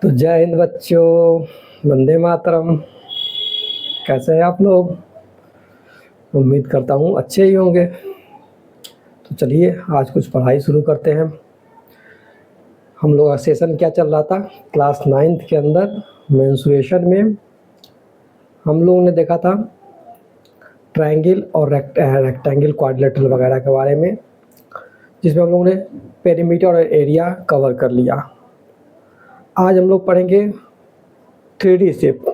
तो जय हिंद बच्चों, वंदे मातरम। कैसे हैं आप लोग? उम्मीद करता हूँ अच्छे ही होंगे। तो चलिए आज कुछ पढ़ाई शुरू करते हैं। हम लोग का सेशन क्या चल रहा था? क्लास 9th के अंदर मेंस्ट्रुएशन में हम लोगों ने देखा था ट्रायंगल और रेक्टेंगल, क्वाड्रिलेटरल वगैरह के बारे में, जिसमें हम लोगों ने पेरीमीटर और एरिया कवर कर लिया। आज हम लोग पढ़ेंगे 3D शेप।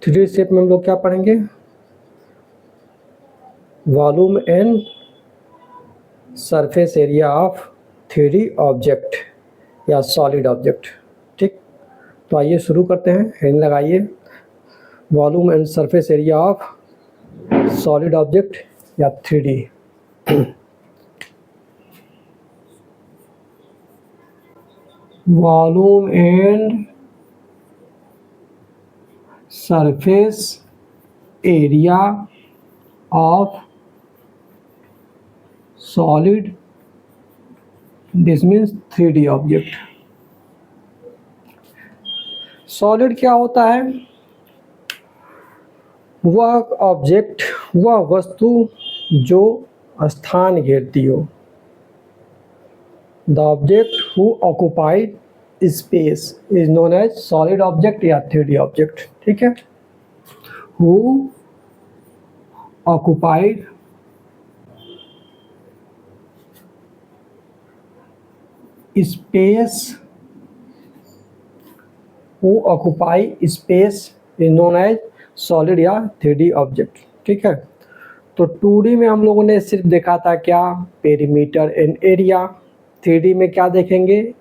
3D शेप में हम लोग क्या पढ़ेंगे? Volume and surface area of 3D object या सॉलिड ऑब्जेक्ट। ठीक, तो आइए शुरू करते हैं। हेडिंग लगाइए, volume and surface area of solid object या 3D। Volume and surface area of solid, this means 3D object. Solid क्या होता है? वह ऑब्जेक्ट, वह वस्तु जो स्थान घेरती हो। The object who occupied space is known as solid object या 3D ऑब्जेक्ट। ठीक है, who occupied space, who occupy space is known as solid या 3D ऑब्जेक्ट। ठीक है, तो 2D में हम लोगों ने सिर्फ देखा था क्या? Perimeter and area. 3D में क्या देखेंगे?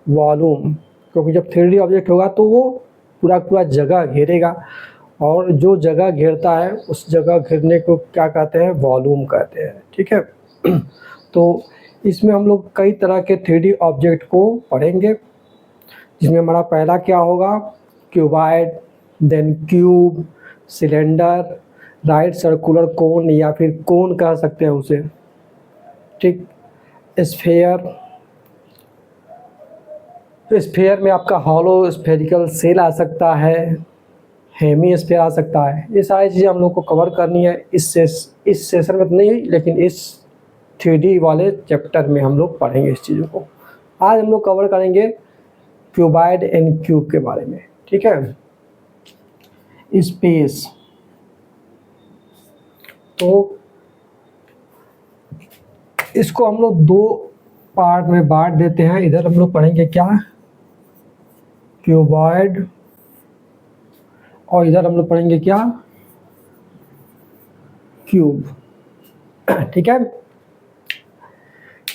वॉल्यूम, क्योंकि जब 3D ऑब्जेक्ट होगा तो वो पूरा जगह घेरेगा, और जो जगह घेरता है उस जगह घेरने को क्या कहते हैं? वॉल्यूम कहते हैं। ठीक है, तो इसमें हम लोग कई तरह के 3D ऑब्जेक्ट को पढ़ेंगे, जिसमें हमारा पहला क्या होगा? Cuboid, then cube, cylinder, right circular cone या फिर कोन कह सकते हैं उसे। ठीक, स्फेयर, स्फेयर में आपका हॉलो स्फेरिकल सेल आ सकता है, हेमी स्फेयर आ सकता है। ये सारी चीज़ें हम लोग को कवर करनी है इस सेशन में तो नहीं, लेकिन इस 3D वाले चैप्टर में हम लोग पढ़ेंगे इस चीज़ों को। आज हम लोग कवर करेंगे क्यूबॉइड एंड क्यूब के बारे में। ठीक है, स्पेस, तो इसको हम लोग दो पार्ट में बांट देते हैं। इधर हम लोग पढ़ेंगे क्या? क्यूबॉइड, और इधर हम लोग पढ़ेंगे क्या? क्यूब। ठीक है,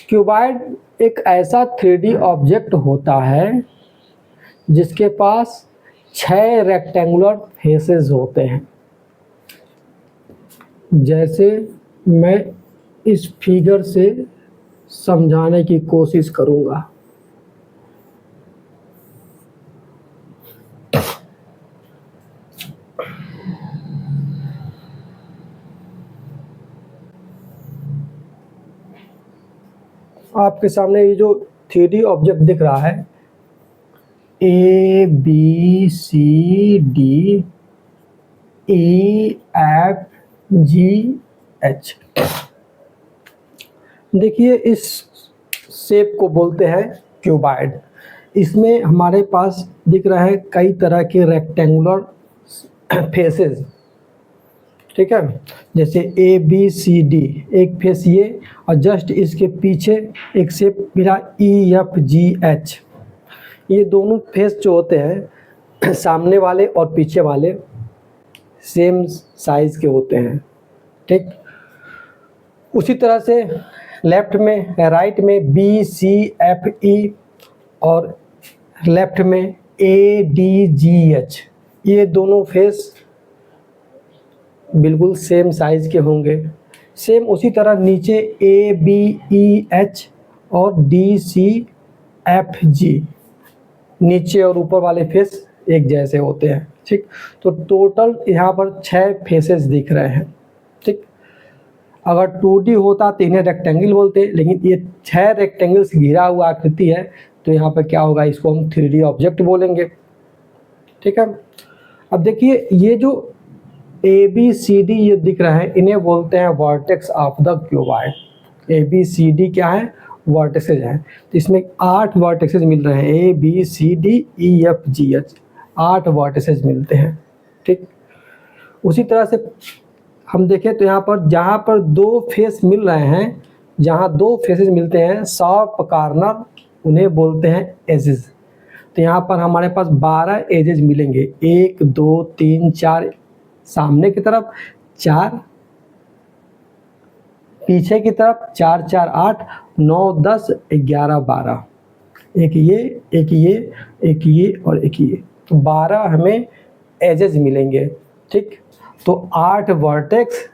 क्यूबॉइड एक ऐसा 3D ऑब्जेक्ट होता है जिसके पास 6 रेक्टेंगुलर फेसेस होते हैं। जैसे मैं इस फिगर से समझाने की कोशिश करूंगा। आपके सामने ये जो 3D ऑब्जेक्ट दिख रहा है, ABCD EFGH, देखिए इस शेप को बोलते हैं क्यूबॉइड। इसमें हमारे पास दिख रहा है कई तरह के रेक्टेंगुलर फेसेस। ठीक है, जैसे ABCD, एक फेस ये, और जस्ट इसके पीछे एक शेप मिला EFGH। ये दोनों फेस जो होते हैं सामने वाले और पीछे वाले सेम साइज के होते हैं। ठीक, उसी तरह से लेफ्ट में, राइट में BCFE और लेफ्ट में ADGH, ये दोनों फेस बिल्कुल सेम साइज के होंगे। सेम उसी तरह नीचे ABEH और DCFG, नीचे और ऊपर वाले फेस एक जैसे होते हैं। ठीक, तो टोटल यहाँ पर 6 फेसेस दिख रहे हैं। ठीक, अगर 2D होता तो इन्हें रेक्टेंगल बोलते, लेकिन ये 6 रेक्टेंगल से घिरा हुआ आकृति है, तो यहाँ पर क्या होगा, इसको हम 3D ऑब्जेक्ट बोलेंगे। ठीक है, अब देखिए ये जो ABCD ये दिख रहा है, इन्हें बोलते हैं vertex of the cuboid. ABCD क्या है, वर्टेक्सेज हैं। तो इसमें 8 वर्टेक्सेज मिल रहे हैं, ABCDEFGH, 8 वर्टेक्सेज मिलते हैं। ठीक, उसी तरह से हम देखें तो यहाँ पर जहाँ पर 2 फेस मिल रहे हैं, जहाँ 2 फेसेस मिलते हैं शार्प कॉर्नर, उन्हें बोलते हैं एजेस। तो यहाँ पर हमारे पास 12 एजेस मिलेंगे, 1 2 3 4 सामने की तरफ, 4 पीछे की तरफ, 4 4 8 9 10 11 12, एक ये एक ये एक ये और एक ये, तो 12 हमें एजेस मिलेंगे। ठीक, तो 8 vertex,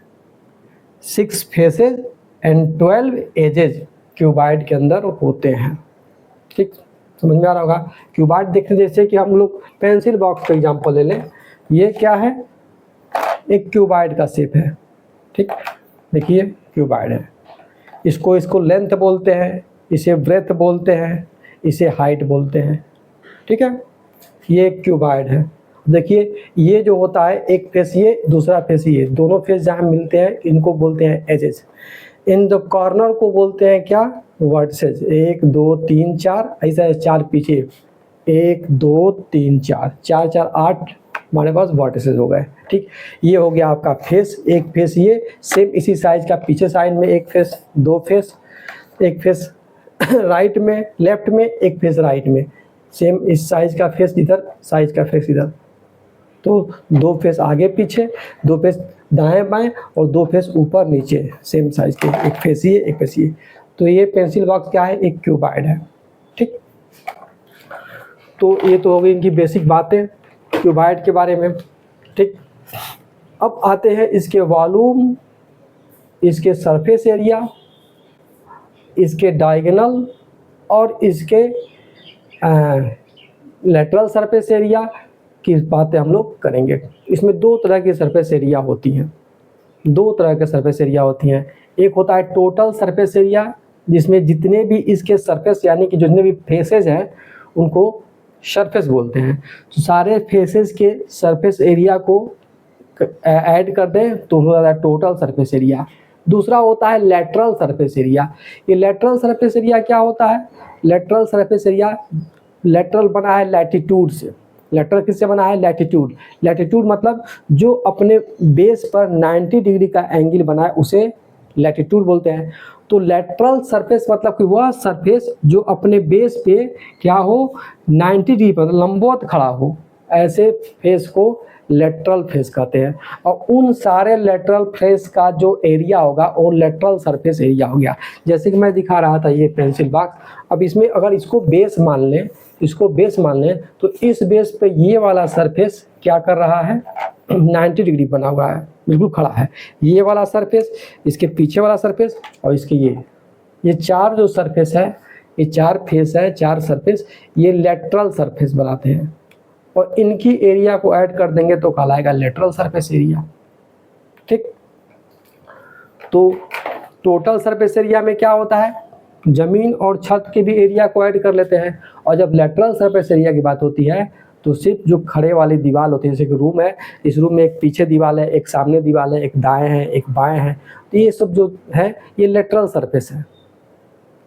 6 faces and 12 edges cuboid के अंदर होते हैं। ठीक, समझ में आ रहा होगा। क्यूबॉइड देखते जैसे कि हम लोग पेंसिल बॉक्स का एग्जांपल ले लें, ये क्या है, एक क्यूबॉइड का शेप है। ठीक, देखिए क्यूबॉइड है, इसको लेंथ बोलते हैं, इसे ब्रेथ बोलते हैं, इसे हाइट बोलते हैं। ठीक है, ये एक क्यूबॉइड है। देखिए ये जो होता है, एक फेस ये, दूसरा फेस ये, दोनों फेस जहाँ मिलते हैं इनको बोलते हैं एजेस। इन द कॉर्नर को बोलते हैं क्या, वर्टेक्सेस। 1 2 3 4, ऐसा 4 पीछे, 1 2 3 4 4 4 8 हमारे पास वर्टेक्सेस हो गए। ठीक, ये हो गया आपका फेस। एक फेस ये सेम इसी साइज का, पीछे साइड में एक फेस, 2 फेस, एक फेस राइट में, लेफ्ट में, एक फेस राइट में, सेम इस साइज का फेस इधर, साइज का फेस इधर। तो 2 फेस आगे पीछे, 2 फेस दाएं बाएं और 2 फेस ऊपर नीचे, सेम साइज के, एक फेस ये एक फेस ये। तो ये पेंसिल बॉक्स क्या है, एक क्यूबॉइड है। ठीक, तो ये तो हो गई इनकी बेसिक बातें क्यूबॉइड के बारे में। ठीक, अब आते हैं इसके वॉल्यूम, इसके सरफेस एरिया, इसके डायगोनल और इसके लेटरल सरफेस एरिया की बातें हम लोग करेंगे। इसमें 2 तरह की सरफेस एरिया होती हैं, 2 तरह के सरफेस एरिया होती हैं। एक होता है टोटल सरफेस एरिया, जिसमें जितने भी इसके सरफेस यानी कि जितने भी फेसेस हैं उनको सरफेस बोलते हैं। तो सारे फेसेस के सरफेस एरिया को ऐड कर दें तो हो जाता है टोटल सरफेस एरिया। दूसरा होता है लेटरल सरफेस एरिया। ये लेटरल सरफेस एरिया क्या होता है, लेटरल सरफेस एरिया, लेटरल बना है लैटिट्यूड से। लेटरल किससे बना है, लैटिट्यूड। लैटिट्यूड मतलब जो अपने बेस पर 90 डिग्री का एंगल बना है उसे लैटिट्यूड बोलते हैं। तो लेटरल सरफेस मतलब कि वह सरफेस जो अपने बेस पे क्या हो, 90 डिग्री पर लंबवत खड़ा हो, ऐसे फेस को लेटरल फेस कहते हैं। और उन सारे लेटरल फेस का जो एरिया होगा वो लेटरल सरफेस एरिया हो गया। जैसे कि मैं दिखा रहा था ये पेंसिल बॉक्स, अब इसमें अगर इसको बेस मान लें, इसको बेस मान लें, तो इस बेस पे ये वाला सरफेस क्या कर रहा है, 90 डिग्री बना हुआ है, बिल्कुल खड़ा है। ये वाला सरफेस, इसके पीछे वाला सरफेस और इसके ये 4 जो सरफेस है, ये 4 फेस है, 4 सरफेस, ये लेटरल सरफेस बनाते हैं। और इनकी एरिया को ऐड कर देंगे तो कहलाएगा लेटरल सरफेस एरिया। ठीक, तो टोटल सरफेस एरिया में क्या होता है, जमीन और छत के भी एरिया को ऐड कर लेते हैं। और जब लेटरल सरफेस एरिया की बात होती है तो सिर्फ जो खड़े वाली दीवार होती है, जैसे कि रूम है, इस रूम में एक पीछे दीवार है, एक सामने दीवार है, एक दाएं है, एक बाएं है, तो ये सब जो है ये लेटरल सरफेस है।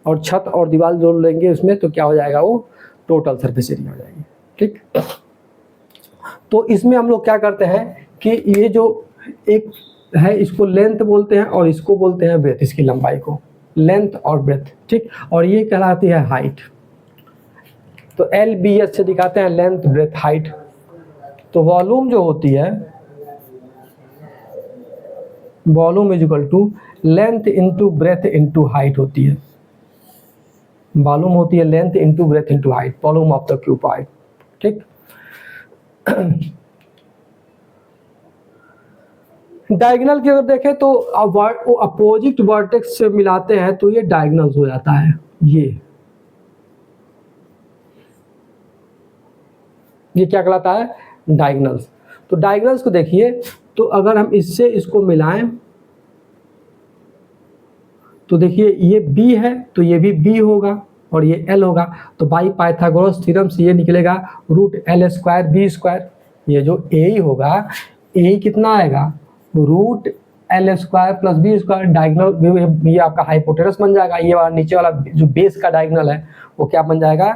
और छत और दीवार जोड़ लेंगे उसमें तो क्या हो जाएगा, वो टोटल सरफेस एरिया हो जाएगी। ठीक, तो इसमें हम लोग क्या करते हैं कि ये जो एक है इसको लेंथ बोलते हैं और इसको बोलते हैं ब्रेथ, इसकी लंबाई को लेंथ और ब्रेथ। ठीक, और ये कहलाती है हाइट। तो LBH से दिखाते हैं लेंथ ब्रेथ हाइट। तो वॉल्यूम जो होती है, volume is equal to length into breadth into height होती है। वॉल्यूम होती है length into breadth into height, volume of the cuboid. ठीक, डायगोनल की अगर देखें तो अपोजिट वर्टेक्स से मिलाते हैं तो ये डायगोनल हो जाता है। ये क्या कहलाता है, डायगोनल्स। तो डायगोनल्स को देखिए, तो अगर हम इससे इसको मिलाएं तो देखिए ये B है तो ये भी B होगा, और ये L होगा। तो बाई पाइथागोरस थ्योरम से ये निकलेगा root L square B square. ये जो ए होगा, ए कितना आएगा, root L square plus B square. Diagonal ये आपका हाइपोटेनस बन जाएगा। ये वाला नीचे वाला जो बेस का डायगोनल है वो क्या बन जाएगा,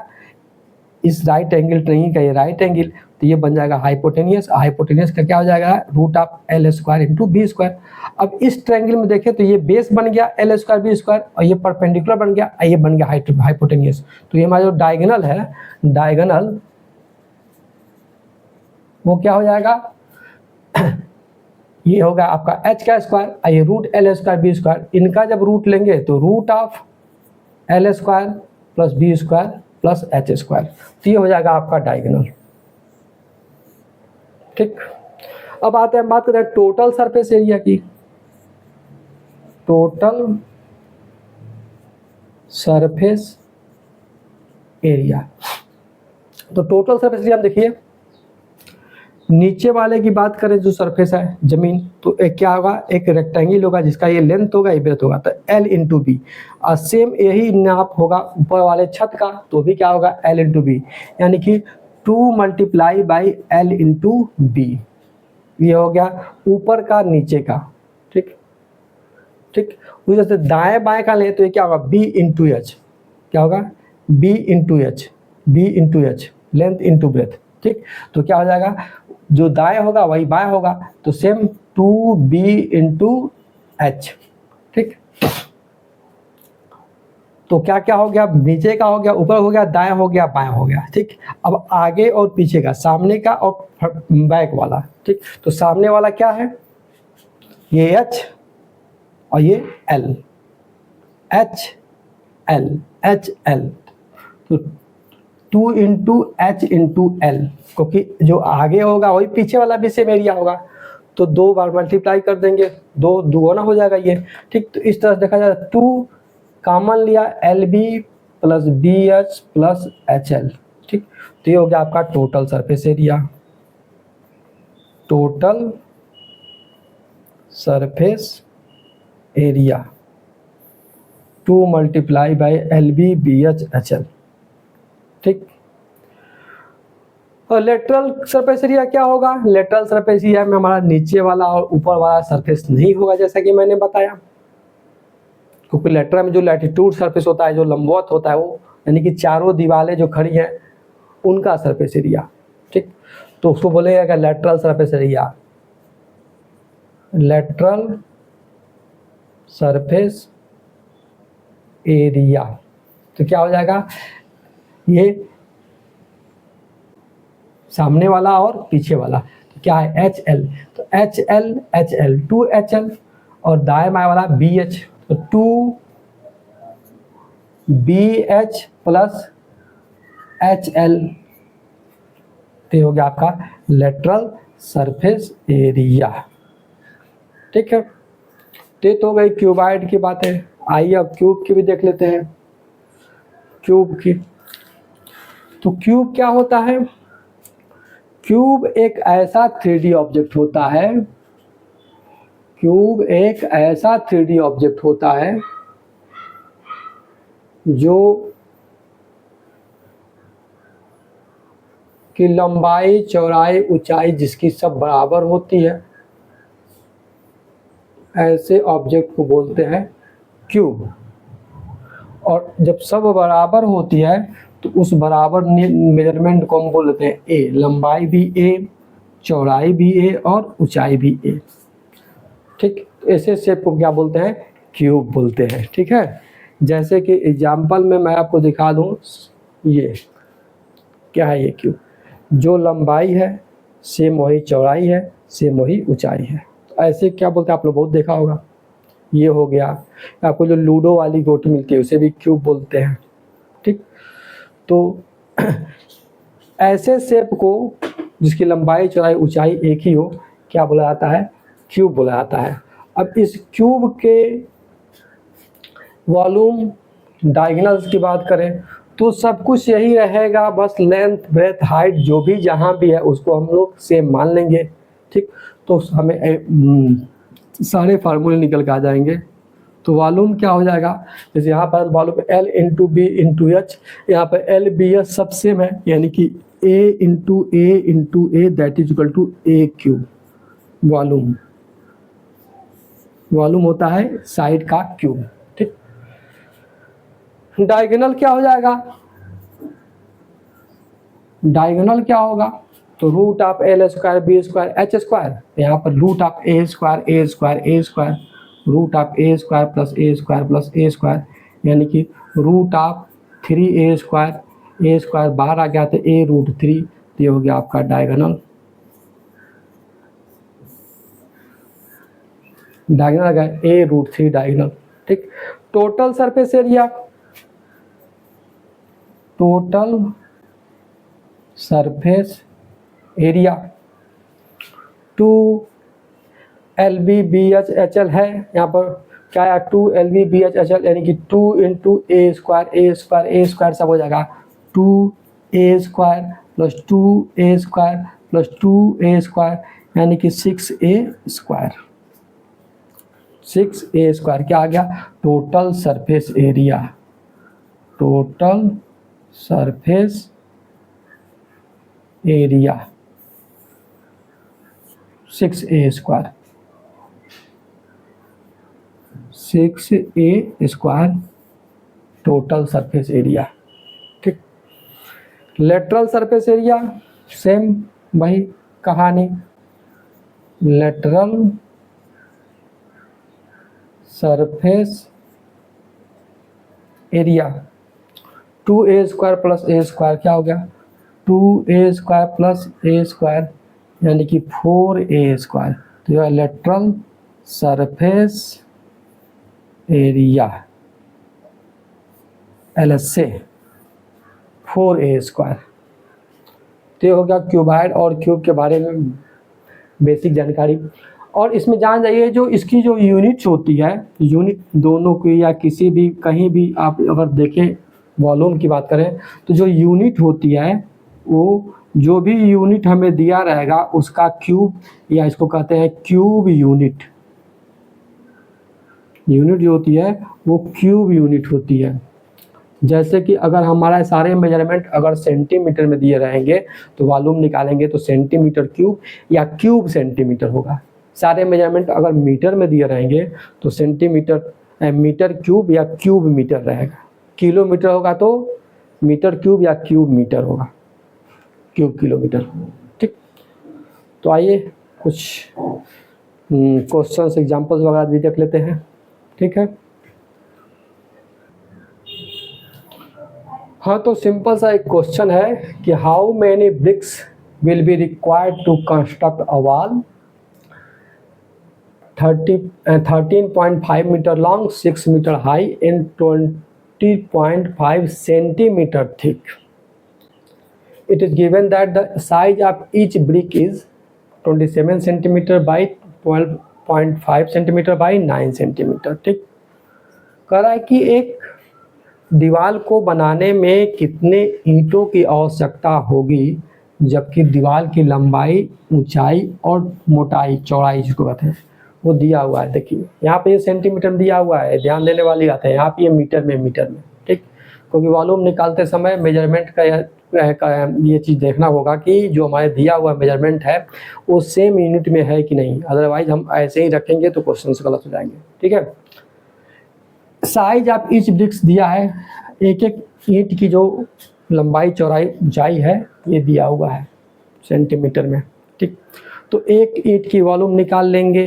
इस राइट एंगल ट्रायंगल का ये राइट एंगल, तो ये बन जाएगा हाइपोटेनियस। हाइपोटेनियस का क्या हो जाएगा, root of L square into B square. अब इस ट्रायंगल में देखें तो ये बेस बन गया L स्क्वायर बी स्क्वायर और ये परपेंडिकुलर बन गया, ये बन गया हाइपोटेनियस। तो ये हमारा जो डायगोनल है, डायगोनल वो क्या हो जाएगा ये होगा आपका h का स्क्वायर, ये root L square B square. इनका जब रूट लेंगे तो root of L square plus B square plus H square, तो ये हो जाएगा आपका डायगोनल। ठीक, अब आते हैं बात करते हैं टोटल सरफेस एरिया की। टोटल सरफेस एरिया, तो टोटल सरफेस एरिया हम देखिए, नीचे वाले की बात करें जो सरफेस है जमीन, तो एक क्या होगा, एक रेक्टेंगल होगा जिसका ये लेंथ होगा, ये ब्रेथ होगा, तो L इंटू बी। और सेम यही नाप होगा ऊपर वाले छत का, तो भी क्या होगा L इंटू बी, यानी कि 2 multiply by L into B. ये हो गया ऊपर का नीचे का। ठीक ठीक, उसी से दाएं बाएं का ले तो ये क्या होगा B इंटू एच, क्या होगा B into H, B into H, length into breath. ठीक, तो क्या हो जाएगा, जो दाएं होगा वही बाएं होगा, तो सेम 2b इंटू एच। ठीक, तो क्या क्या हो गया, नीचे का हो गया, ऊपर हो गया, दाएं हो गया, बाएं हो गया। ठीक, अब आगे और पीछे का, सामने का और बैक वाला। ठीक, तो सामने वाला क्या है, ये h और ये l, h l h l, तो 2 इंटू एच इंटू एल, क्योंकि जो आगे होगा वही पीछे वाला भी सेम एरिया होगा, तो 2 बार मल्टीप्लाई कर देंगे, 2 दुगुना हो जाएगा ये। ठीक, तो इस तरह से देखा जाए 2 कॉमन लिया, L B plus B H plus H L. ठीक, तो ये हो गया आपका total surface area. Total surface area 2 multiply by L B B H H L. ठीक, और लेटरल सरफेस एरिया क्या होगा, लेटरल सरफेस एरिया में हमारा नीचे वाला और ऊपर वाला सरफेस नहीं होगा, जैसा कि मैंने बताया, क्योंकि लेटरल में जो लैटिट्यूड सरफेस होता है, जो लंबवत होता है, वो यानी कि चारों दीवारें जो खड़ी हैं उनका सरफेस एरिया। ठीक, तो उसको बोलेगा कि lateral surface area, lateral surface area. तो क्या हो जाएगा, ये सामने वाला और पीछे वाला, तो क्या है एच एल, तो एच एल 2 एच एल, और दाएं बाएं वाला बी एच, तो 2 B H plus H L, तो हो गया आपका लेटरल सरफेस एरिया। ठीक है, तो हो गई क्यूबाइड की बातें। आइए अब क्यूब की भी देख लेते हैं। क्यूब की, तो क्यूब क्या होता है, क्यूब एक ऐसा 3D ऑब्जेक्ट होता है, क्यूब एक ऐसा 3D ऑब्जेक्ट होता है जो कि लंबाई चौड़ाई ऊंचाई जिसकी सब बराबर होती है, ऐसे ऑब्जेक्ट को बोलते हैं क्यूब। और जब सब बराबर होती है तो उस बराबर मेजरमेंट को हम बोलते हैं ए, लंबाई भी ए, चौड़ाई भी ए और ऊंचाई भी ए। ठीक, ऐसे शेप को क्या बोलते हैं, क्यूब बोलते हैं। ठीक है, जैसे कि एग्जांपल में मैं आपको दिखा दूं, ये क्या है, ये क्यूब, जो लंबाई है सेम वही चौड़ाई है, सेम वही ऊंचाई है। तो ऐसे क्या बोलते हैं, आप लोग बहुत देखा होगा। ये हो गया, आपको जो लूडो वाली गोटी मिलती है उसे भी क्यूब बोलते हैं। ठीक, तो ऐसे शेप को जिसकी लंबाई चौड़ाई ऊंचाई एक ही हो, क्या बोला जाता है, क्यूब बोला जाता है। अब इस क्यूब के वॉल्यूम डायगोनल्स की बात करें तो सब कुछ यही रहेगा, बस लेंथ ब्रेथ हाइट जो भी जहाँ भी है उसको हम लोग सेम मान लेंगे। ठीक, तो हमें सारे फार्मूले निकल के आ जाएंगे। तो वॉल्यूम क्या हो जाएगा, जैसे यहाँ पर volume L into B into H, यहाँ पर L बी एच सब सेम है, यानी कि A into A that is equal to A cube. Volume volume होता है साइड का क्यूब, ठीक। डायगोनल क्या हो जाएगा, डायगोनल क्या होगा, तो root of L square B square H square, यहाँ पर root of A square root of A square plus A square, यानी कि रूट ऑफ 3a स्क्वायर बाहर आ गया तो a रूट 3, तो ये हो गया आपका डायगोनल। डायगोनल आ गया a रूट 3 डायगोनल, ठीक। Total surface area, total surface area 2 LB/BH/HL है, यहाँ पर क्या है 2 LB/BH/HL, यानी कि 2 इंटू ए स्क्वायर सब हो जाएगा 2a square plus 2a square plus 2a square, यानी कि 6a स्क्वायर क्या आ गया, total surface area, total surface area 6a square, 6a square total surface area, ठीक। लेटरल सरफेस एरिया सेम वही कहानी, lateral surface area 2a square plus a square क्या हो गया, 2a square plus a square, यानी कि 4a स्क्वायर, तो यह lateral surface area LSA 4a square. तो ये हो गया क्यूबाइड और क्यूब के बारे में बेसिक जानकारी। और इसमें जान जाइए जो इसकी जो यूनिट्स होती है, यूनिट दोनों की या किसी भी कहीं भी आप अगर देखें वॉल्यूम की बात करें तो जो यूनिट होती है वो जो भी यूनिट हमें दिया रहेगा उसका क्यूब, या इसको कहते हैं क्यूब यूनिट, यूनिट जो होती है वो क्यूब यूनिट होती है। जैसे कि अगर हमारा सारे मेजरमेंट अगर सेंटीमीटर में दिए रहेंगे तो वॉल्यूम निकालेंगे तो सेंटीमीटर क्यूब या क्यूब सेंटीमीटर होगा। सारे मेजरमेंट अगर मीटर में दिए रहेंगे तो सेंटीमीटर मीटर क्यूब या क्यूब मीटर रहेगा। किलोमीटर होगा तो मीटर क्यूब या क्यूब मीटर होगा, क्यूब किलोमीटर, ठीक। तो आइए कुछ क्वेश्चंस एग्जांपल्स वगैरह भी देख लेते हैं, ठीक है। हाँ, तो सिंपल सा एक क्वेश्चन है कि how many bricks will be required to construct a wall 13.5 metre long, 6 metre high and 20.5 centimetre thick. It is given that the size of each brick is 27 centimetre by 12.5 centimetre by 9 centimetre, ठीक। कह रहा है कि एक दीवार को बनाने में कितने ईंटों की आवश्यकता होगी जबकि दीवार की लंबाई, ऊंचाई और मोटाई, चौड़ाई जिसको कहते हैं वो दिया हुआ है। देखिए यहाँ पे ये सेंटीमीटर में दिया हुआ है, ध्यान देने वाली बात है। यहाँ पे ये मीटर में, ठीक, क्योंकि वॉल्यूम निकालते समय मेजरमेंट का ये चीज़ देखना होगा कि जो हमारे दिया हुआ मेजरमेंट है वो सेम यूनिट में है कि नहीं, अदरवाइज हम ऐसे ही रखेंगे तो क्वेश्चन गलत हो जाएंगे, ठीक है। साइज ऑफ ईच ब्रिक्स दिया है, एक एक ईंट की जो लंबाई, चौड़ाई, ऊंचाई है ये दिया हुआ है सेंटीमीटर में, ठीक। तो एक ईंट की वॉल्यूम निकाल लेंगे,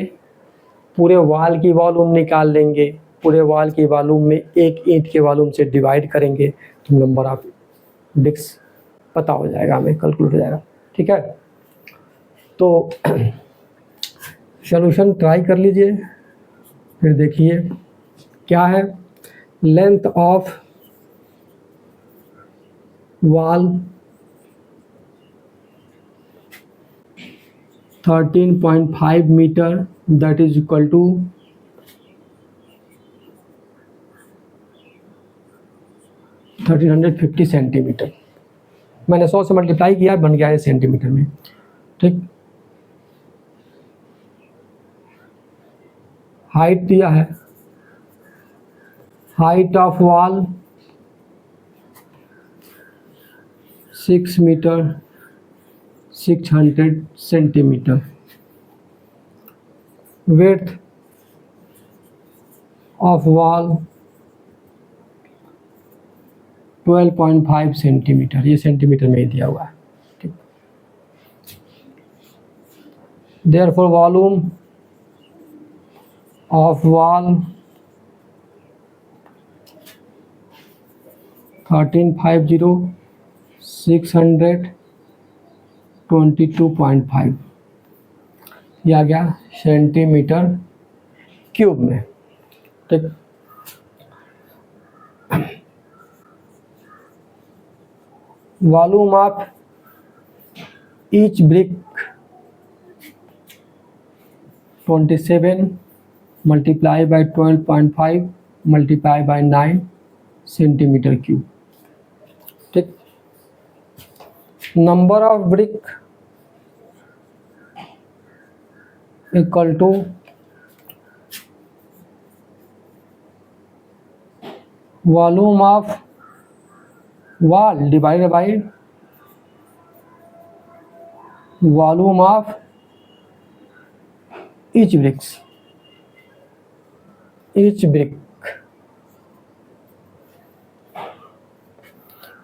पूरे वॉल की वॉल्यूम निकाल लेंगे, पूरे वॉल की वॉल्यूम में एक ईंट के वॉल्यूम से डिवाइड करेंगे तो नंबर ऑफ ब्रिक्स पता हो जाएगा, हमें कैलकुलेट हो जाएगा, ठीक है। तो सॉल्यूशन ट्राई कर लीजिए, फिर देखिए क्या है। Length of wall 13.5 metre that is equal to 1350 centimetre. मैंने 100 से मल्टीप्लाई किया, बन गया है सेंटीमीटर में, ठीक। हाइट दिया है height of wall 6 metre 600 centimetre, width of wall 12.5 centimetre, ये सेंटीमीटर में ही दिया हुआ है, ठीक। Therefore volume of wall 1350 600 22.5, ये आ गया सेंटीमीटर क्यूब में, ठीक। Volume of each brick 27 multiply by 12.5 multiply by 9 centimetre cube, ठीक। Number of brick equal to volume of wall divided by volume of each brick,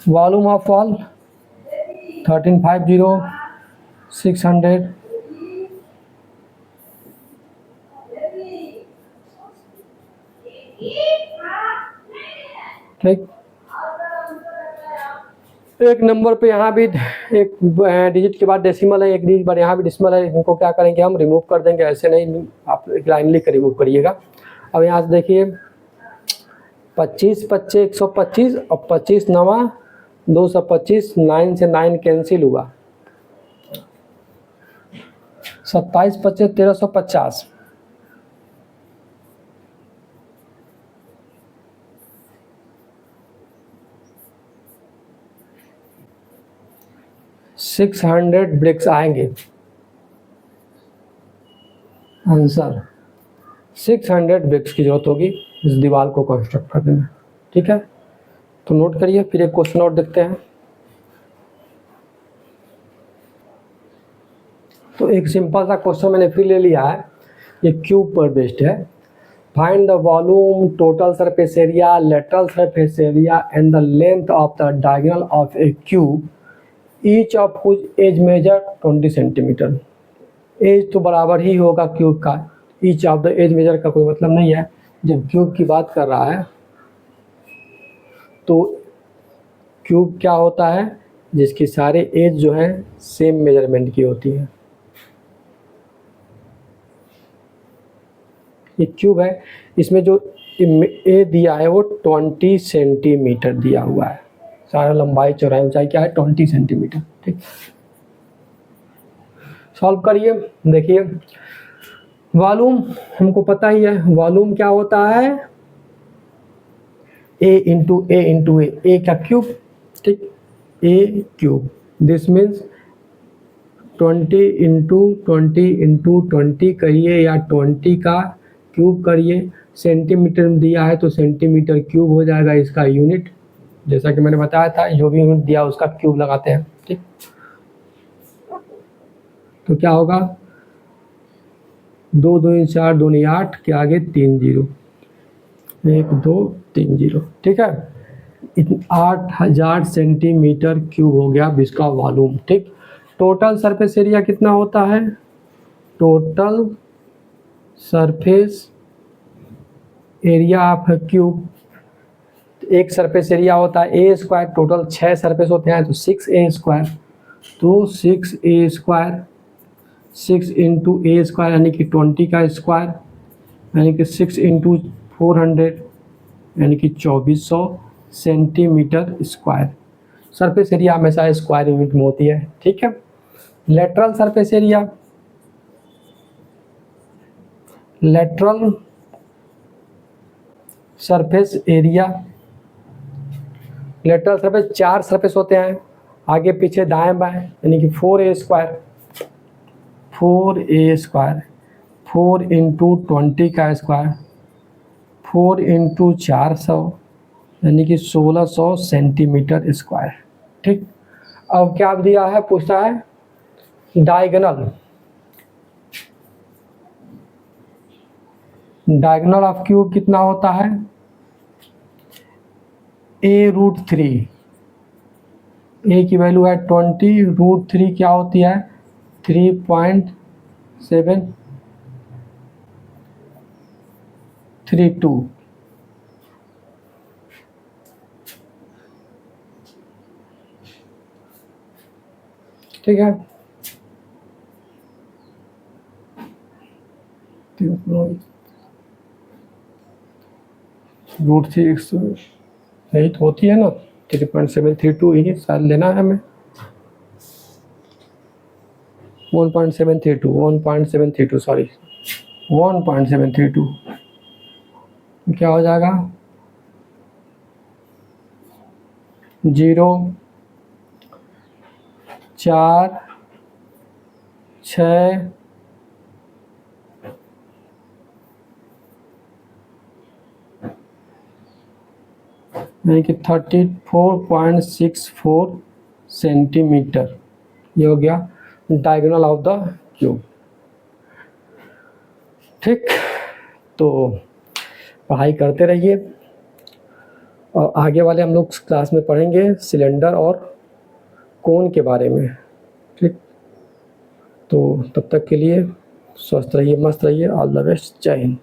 volume of wall 1350 600 ठीक। एक number पे यहाँ भी एक डिजिट के बाद डेसिमल है, एक डिजिट बाद यहाँ भी डेसिमल है, इनको क्या करेंगे हम रिमूव कर देंगे, ऐसे नहीं, आप एक लाइन लिख कर रिमूव करिएगा। अब यहाँ से देखिए 25 25 125 और 25 नवा 225, 9 से 9 कैंसिल हुआ, 27 25 1350, 600 ब्रिक्स आएंगे, आंसर 600 ब्रिक्स की जरूरत होगी इस दीवार को कंस्ट्रक्ट करने में, ठीक है। तो नोट करिए, फिर एक क्वेश्चन और देखते हैं। तो एक सिंपल सा क्वेश्चन मैंने फिर ले लिया है, ये क्यूब पर बेस्ड है। Find the volume, total surface area, lateral surface area and the length of the diagonal of a cube, each of whose edge measure 20 centimetre. Edge तो बराबर ही होगा क्यूब का, each of the edge measure का कोई मतलब नहीं है। जब क्यूब की बात कर रहा है तो क्यूब क्या होता है, जिसकी सारे एज जो है सेम मेजरमेंट की होती है। ये क्यूब है, इसमें जो ए दिया है वो 20 सेंटीमीटर दिया हुआ है, सारा लंबाई चौड़ाई ऊंचाई क्या है 20 सेंटीमीटर, ठीक। सॉल्व करिए, देखिए वॉल्यूम हमको पता ही है, वॉल्यूम क्या होता है ए इंटू ए का क्यूब, ठीक, ए क्यूब। दिस मीन्स 20 इंटू 20 करिए या 20 का क्यूब करिए। सेंटीमीटर में दिया है तो सेंटीमीटर क्यूब हो जाएगा इसका यूनिट, जैसा कि मैंने बताया था, जो भी यूनिट दिया उसका क्यूब लगाते हैं, ठीक। तो क्या होगा 2 2 4 2 8 के आगे 3 0, 1 2 3 0, ठीक है। 8000 सेंटीमीटर क्यूब हो गया इसका वॉल्यूम, ठीक। टोटल सरफेस एरिया कितना होता है, total surface area of cube, एक सरफेस एरिया होता है ए स्क्वायर, टोटल 6 सरफेस होते हैं तो 6a स्क्वायर, तो 6a स्क्वायर 6 इंटू ए स्क्वायर यानी कि 20 का स्क्वायर, यानी कि 6 इंटू 400 यानी कि 2400 सेंटीमीटर स्क्वायर। सरफेस एरिया हमेशा स्क्वायर यूनिट में होती है, ठीक है। Lateral surface area, lateral surface area, lateral surface 4 surface होते हैं, आगे पीछे दाएं बाएं, यानी कि 4a स्क्वायर 4 इंटू 20 का स्क्वायर 4 इंटू 400 यानी कि 1600 सेंटीमीटर स्क्वायर। ठीक, अब क्या दिया है, पूछता है डायगोनल ऑफ क्यूब कितना होता है, a√3, ए की वैल्यू है 20, √3 क्या होती है 3.732। ठीक है, √3 नहीं तो होती है ना 3.732 ही शायद लेना है हमें, 1.732 सॉरी 1.732 क्या हो जाएगा 0 4 6 यानी कि 34.64 सेंटीमीटर। ये हो गया डायगोनल ऑफ द क्यूब। ठीक, तो पढ़ाई करते रहिए और आगे वाले हम लोग क्लास में पढ़ेंगे सिलेंडर और कोन के बारे में। ठीक, तो तब तक के लिए स्वस्थ रहिए, मस्त रहिए, ऑल द बेस्ट, जय हिंद।